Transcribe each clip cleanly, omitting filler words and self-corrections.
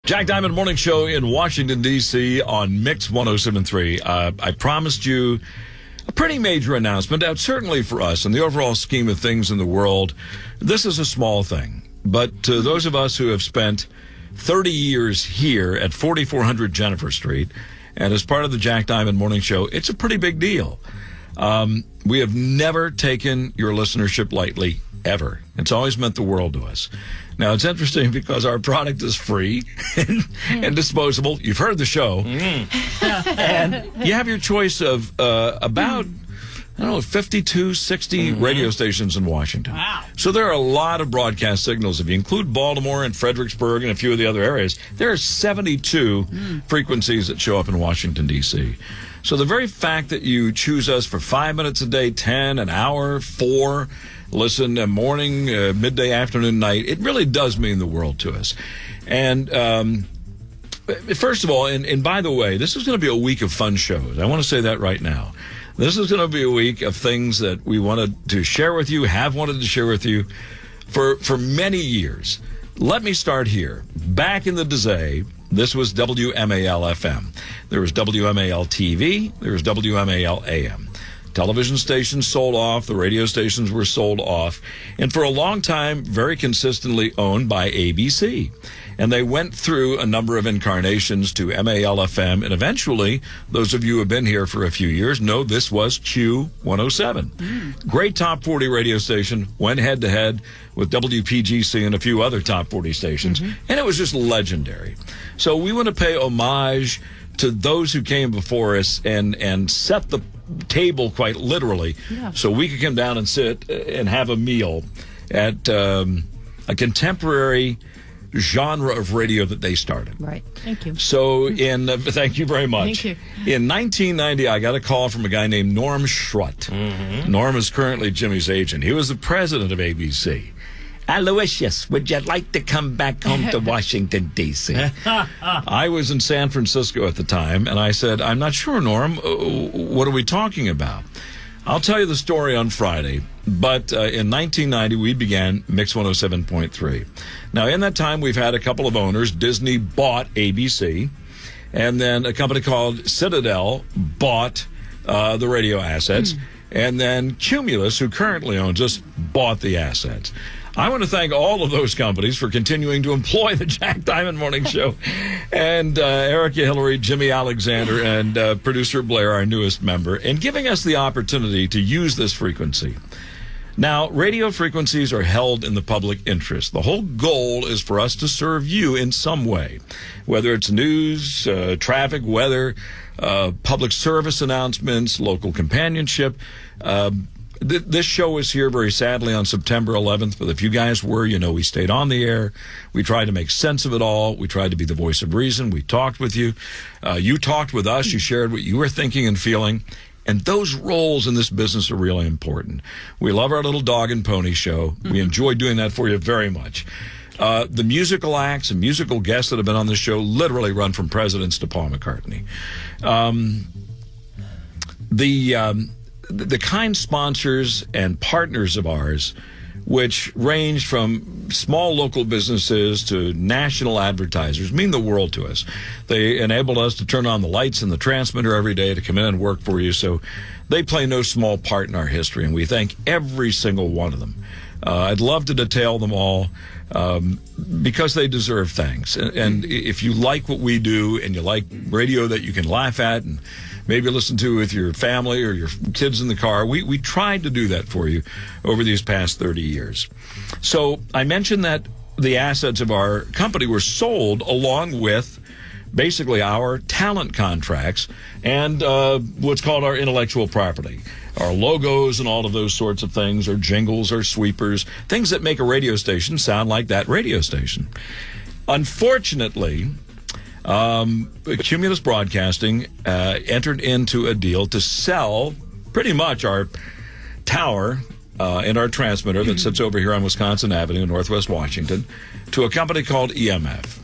Jack Diamond Morning Show in Washington, D.C. on Mix 107.3. I promised you a pretty major announcement. Now, certainly for us, in the overall scheme of things in the world, this is a small thing. But to those of us who have spent 30 years here at 4400 Jennifer Street, and as part of the Jack Diamond Morning Show, it's a pretty big deal. We have never taken your listenership lightly, ever. It's always meant the world to us. Now, it's interesting because our product is free and disposable. You've heard the show. And you have your choice of about, 52, 60 radio stations in Washington. Wow. So there are a lot of broadcast signals. If you include Baltimore and Fredericksburg and a few of the other areas, there are 72 frequencies that show up in Washington, D.C. So the very fact that you choose us for 5 minutes a day, 10, an hour, 4, listen morning, midday, afternoon, night, it really does mean the world to us. And first of all, and by the way, this is going to be a week of fun shows. I want to say that right now. This is going to be a week of things that we wanted to share with you, have wanted to share with you for many years. Let me start here. Back in the day, this was WMAL-FM. There was WMAL-TV. There was WMAL-AM. Television stations sold off. The radio stations were sold off. And for a long time, very consistently owned by ABC. And they went through a number of incarnations to MAL-FM. And eventually, those of you who have been here for a few years know this was Q107. Great top 40 radio station. Went head-to-head with WPGC and a few other top 40 stations. And it was just legendary. So we want to pay homage to those who came before us and set the table quite literally, so we could come down and sit and have a meal at a contemporary genre of radio that they started. Right. Thank you. So thank you very much. Thank you. In 1990, I got a call from a guy named Norm Schrott. Norm is currently Jimmy's agent. He was the president of ABC. Aloysius, would you like to come back home to Washington, D.C.? I was in San Francisco at the time, and I said, I'm not sure, Norm. What are we talking about? I'll tell you the story on Friday. But in 1990, we began Mix 107.3. Now, in that time, we've had a couple of owners. Disney bought ABC, and then a company called Citadel bought the radio assets, and then Cumulus, who currently owns us, bought the assets. I want to thank all of those companies for continuing to employ the Jack Diamond Morning Show. And Erica Hillary, Jimmy Alexander, and producer Blair, our newest member, and giving us the opportunity to use this frequency. Now, radio frequencies are held in the public interest. The whole goal is for us to serve you in some way, whether it's news, traffic, weather, public service announcements, local companionship. This show was here very sadly on September 11th, but if you guys were, we stayed on the air. We tried to make sense of it all. We tried to be the voice of reason. We talked with you. You talked with us. You shared what you were thinking and feeling. And those roles in this business are really important. We love our little dog and pony show. We enjoy doing that for you very much. The musical acts and musical guests that have been on this show literally run from presidents to Paul McCartney. The kind sponsors and partners of ours, which range from small local businesses to national advertisers, mean the world to us. They enable us to turn on the lights in the transmitter every day to come in and work for you. So they play no small part in our history, and we thank every single one of them. I'd love to detail them all because they deserve thanks. And if you like what we do and you like radio that you can laugh at and maybe listen to with your family or your kids in the car, we tried to do that for you over these past 30 years. So I mentioned that the assets of our company were sold along with basically our talent contracts and what's called our intellectual property. Our logos and all of those sorts of things, our jingles, our sweepers, things that make a radio station sound like that radio station. Unfortunately, Cumulus Broadcasting entered into a deal to sell pretty much our tower and our transmitter that sits over here on Wisconsin Avenue in Northwest Washington to a company called EMF.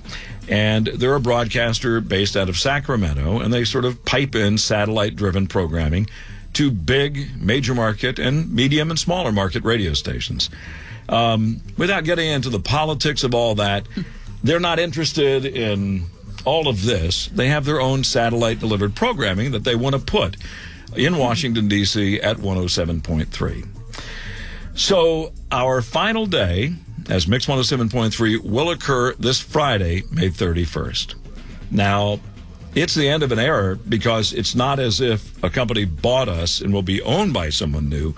And they're a broadcaster based out of Sacramento, and they sort of pipe in satellite-driven programming to big, major market and medium and smaller market radio stations. Without getting into the politics of all that, they're not interested in all of this. They have their own satellite-delivered programming that they want to put in Washington, D.C. at 107.3. So our final day as Mix 107.3 will occur this Friday, May 31st. Now, it's the end of an era because it's not as if a company bought us and will be owned by someone new.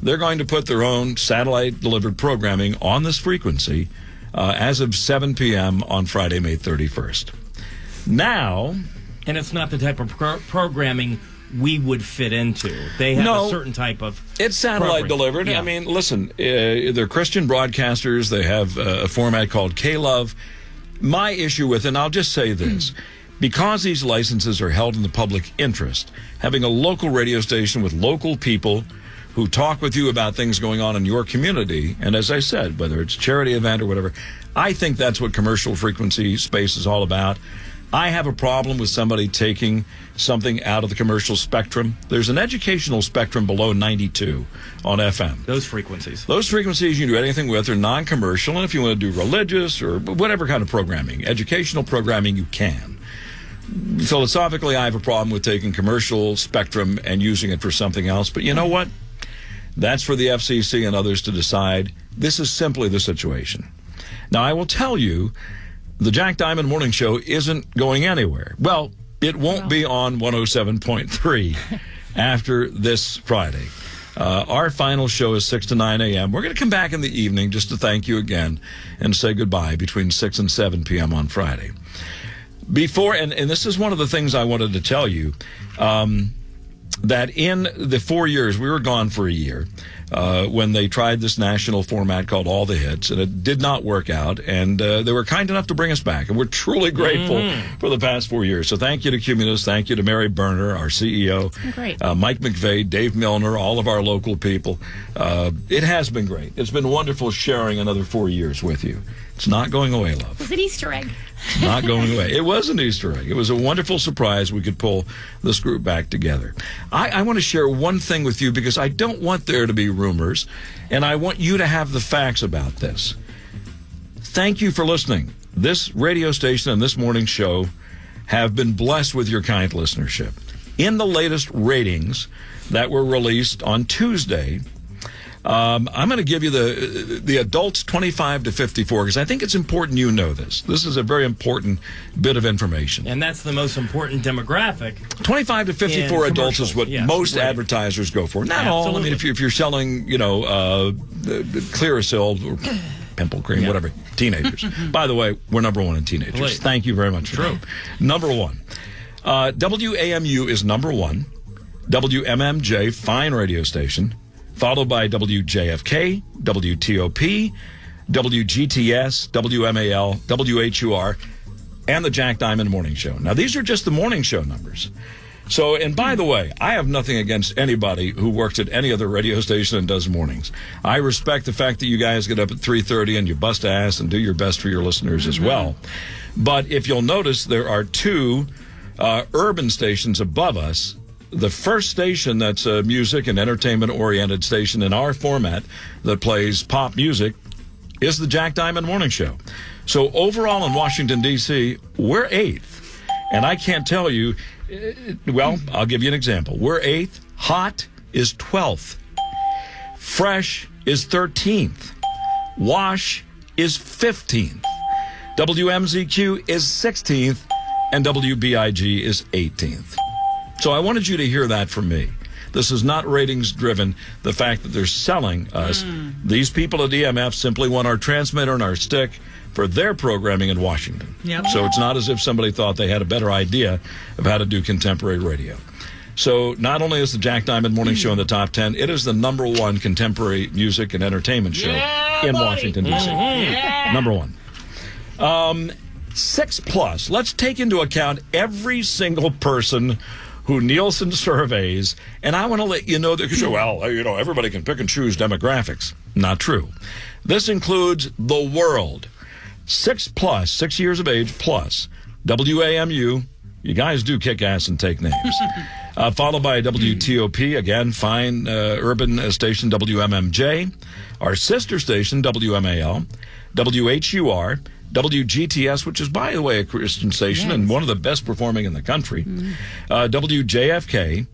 They're going to put their own satellite-delivered programming on this frequency as of 7 p.m. on Friday, May 31st. Now... And it's not the type of programming we would fit into. They have a certain type of... It's satellite delivered. Yeah. I mean, listen, they're Christian broadcasters. They have a format called K-Love. My issue with it, and I'll just say this, because these licenses are held in the public interest, having a local radio station with local people who talk with you about things going on in your community, and as I said, whether it's a charity event or whatever, I think that's what commercial frequency space is all about. I have a problem with somebody taking something out of the commercial spectrum. There's an educational spectrum below 92 on FM. Those frequencies you can do anything with are non-commercial, and if you want to do religious or whatever kind of programming, educational programming, you can. Philosophically, I have a problem with taking commercial spectrum and using it for something else, but you know what? That's for the FCC and others to decide. This is simply the situation. Now, I will tell you, the Jack Diamond Morning Show isn't going anywhere. Well, it won't be on 107.3 after this Friday. Our final show is 6 to 9 a.m. We're going to come back in the evening just to thank you again and say goodbye between 6 and 7 p.m. on Friday. Before, and this is one of the things I wanted to tell you, that in the 4 years, we were gone for a year, when they tried this national format called All the Hits, and it did not work out, and they were kind enough to bring us back, and we're truly grateful for the past 4 years. So thank you to Cumulus, thank you to Mary Berner, our CEO, Mike McVeigh, Dave Milner, all of our local people. It has been great. It's been wonderful sharing another 4 years with you. It's not going away, love. Was it Easter egg? Not going away. It was an Easter egg. It was a wonderful surprise we could pull this group back together. I want to share one thing with you because I don't want there to be rumors, and I want you to have the facts about this. Thank you for listening. This radio station and this morning show have been blessed with your kind listenership. In the latest ratings that were released on Tuesday, I'm going to give you the adults 25 to 54 because I think it's important you know this. This is a very important bit of information. And that's the most important demographic. 25 to 54 adults is what most advertisers go for. Not all. I mean, if you're selling, Clearasil or pimple cream, whatever, teenagers. By the way, we're number one in teenagers. Please. Thank you very much for that. Number one. WAMU is number one. WMMJ, fine radio station. Followed by WJFK, WTOP, WGTS, WMAL, WHUR, and the Jack Diamond Morning Show. Now, these are just the morning show numbers. So, and by the way, I have nothing against anybody who works at any other radio station and does mornings. I respect the fact that you guys get up at 3:30 and you bust ass and do your best for your listeners as well. But if you'll notice, there are two urban stations above us. The first station that's a music and entertainment-oriented station in our format that plays pop music is the Jack Diamond Morning Show. So overall in Washington, D.C., we're 8th. And I can't tell you, well, I'll give you an example. We're 8th. Hot is 12th. Fresh is 13th. Wash is 15th. WMZQ is 16th. And WBIG is 18th. So I wanted you to hear that from me. This is not ratings driven. The fact that they're selling us, these people at EMF simply want our transmitter and our stick for their programming in Washington. Yep. So it's not as if somebody thought they had a better idea of how to do contemporary radio. So not only is the Jack Diamond Morning Show in the top 10, it is the number one contemporary music and entertainment show in Washington, D.C. Number one. 6 plus. Let's take into account every single person who Nielsen surveys, and I want to let you know that, because, everybody can pick and choose demographics. Not true. This includes the world. 6 plus, 6 years of age plus. WAMU, you guys do kick ass and take names. Followed by WTOP, again, fine urban station WMMJ. Our sister station, WMAL. WHUR, WGTS, which is, by the way, a Christian station and one of the best performing in the country, WJFK,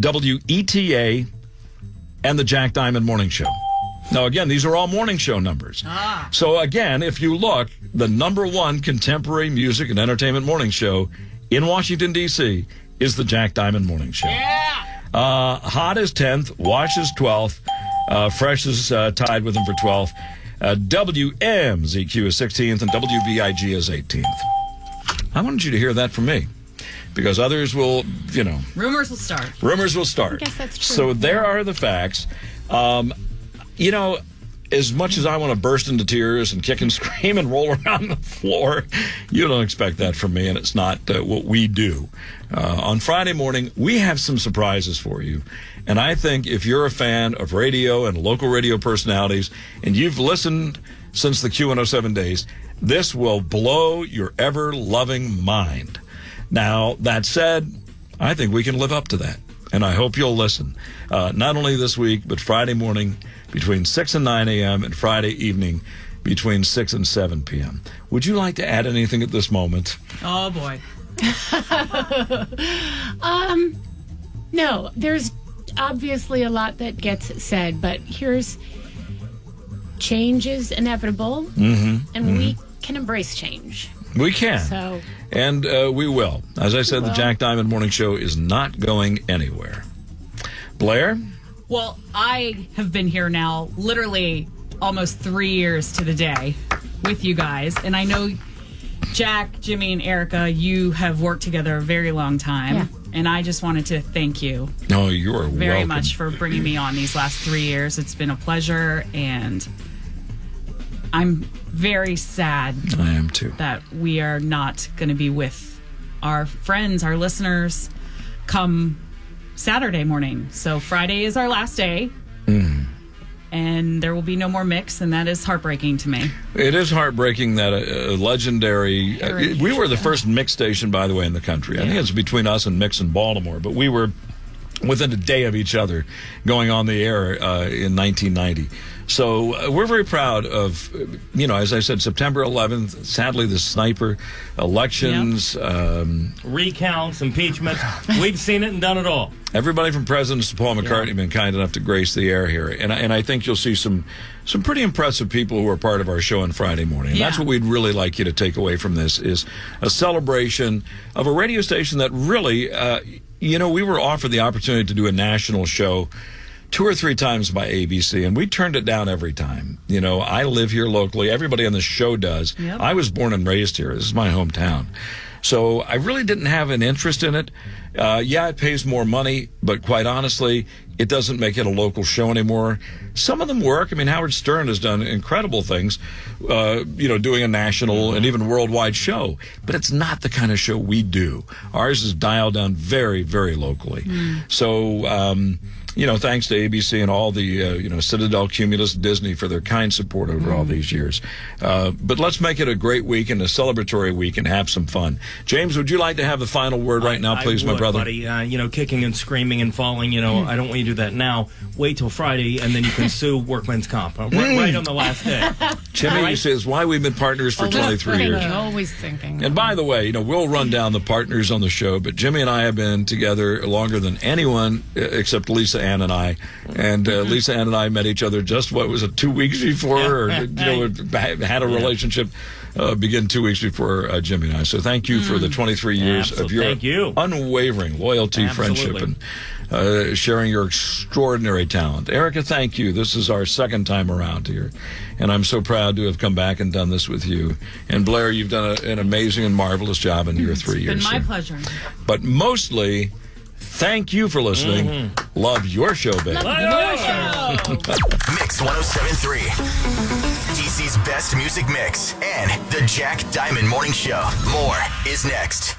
WETA, and the Jack Diamond Morning Show. Now, again, these are all morning show numbers. So, again, if you look, the number one contemporary music and entertainment morning show in Washington, D.C. is the Jack Diamond Morning Show. Hot is 10th, Wash is 12th, Fresh is tied with them for 12th, WMZQ is 16th, and WVIG is 18th. I wanted you to hear that from me, because others will, Rumors will start. Rumors will start. I guess that's true. So there are the facts. As much as I want to burst into tears and kick and scream and roll around the floor, you don't expect that from me, and it's not what we do. On Friday morning, we have some surprises for you. And I think if you're a fan of radio and local radio personalities, and you've listened since the Q107 days, this will blow your ever-loving mind. Now, that said, I think we can live up to that. And I hope you'll listen, not only this week, but Friday morning between 6 and 9 a.m. and Friday evening between 6 and 7 p.m. Would you like to add anything at this moment? Oh, boy. No, there's obviously a lot that gets said, but change is inevitable, and we can embrace change. We can. So, and we will. As I said, the Jack Diamond Morning Show is not going anywhere. Blair? Well, I have been here now literally almost 3 years to the day with you guys. And I know Jack, Jimmy, and Erica, you have worked together a very long time. Yeah. And I just wanted to thank you No, you're very welcome. much for bringing me on these last 3 years. It's been a pleasure, and I'm very sad I am too. that we are not going to be with our friends, our listeners, come Saturday morning. So Friday is our last day, and there will be no more mix, and that is heartbreaking to me. It is heartbreaking that a legendary... we were the first mix station, by the way, in the country. I think it's between us and Mix in Baltimore, but we were within a day of each other going on the air in 1990. So we're very proud of, as I said, September 11th, sadly the sniper elections. Recounts, impeachments. We've seen it and done it all. Everybody from presidents to Paul McCartney have been kind enough to grace the air here. And I think you'll see some pretty impressive people who are part of our show on Friday morning. And that's what we'd really like you to take away from this, is a celebration of a radio station that really, we were offered the opportunity to do a national show 2 or 3 times by ABC, and we turned it down every time. I live here locally. Everybody on the show does. Yep. I was born and raised here. This is my hometown. So I really didn't have an interest in it. It pays more money, but quite honestly, it doesn't make it a local show anymore. Some of them work. I mean, Howard Stern has done incredible things, doing a national and even worldwide show. But it's not the kind of show we do. Ours is dialed down very, very locally. So, thanks to ABC and all the, Citadel, Cumulus, Disney for their kind support over all these years. But let's make it a great week and a celebratory week and have some fun. James, would you like to have the final word right now, please, my brother? Buddy. Kicking and screaming and falling, I don't want you to do that now. Wait till Friday, and then you can sue Workman's Comp. Right on the last day. Jimmy says why we've been partners for 23 years. Always thinking. And by the way, we'll run down the partners on the show, but Jimmy and I have been together longer than anyone except Lisa Ann and I. And Lisa Ann and I met each other just, 2 weeks before, or, had a relationship begin 2 weeks before Jimmy and I. So thank you for the 23 years of your unwavering loyalty, friendship, and sharing your extraordinary talent. Erica, thank you. This is our second time around here, and I'm so proud to have come back and done this with you. And Blair, you've done an amazing and marvelous job in your 3 years. It's been my pleasure. But mostly, thank you for listening. Love your show, baby. Mix 107.3. DC's best music mix and the Jack Diamond Morning Show. More is next.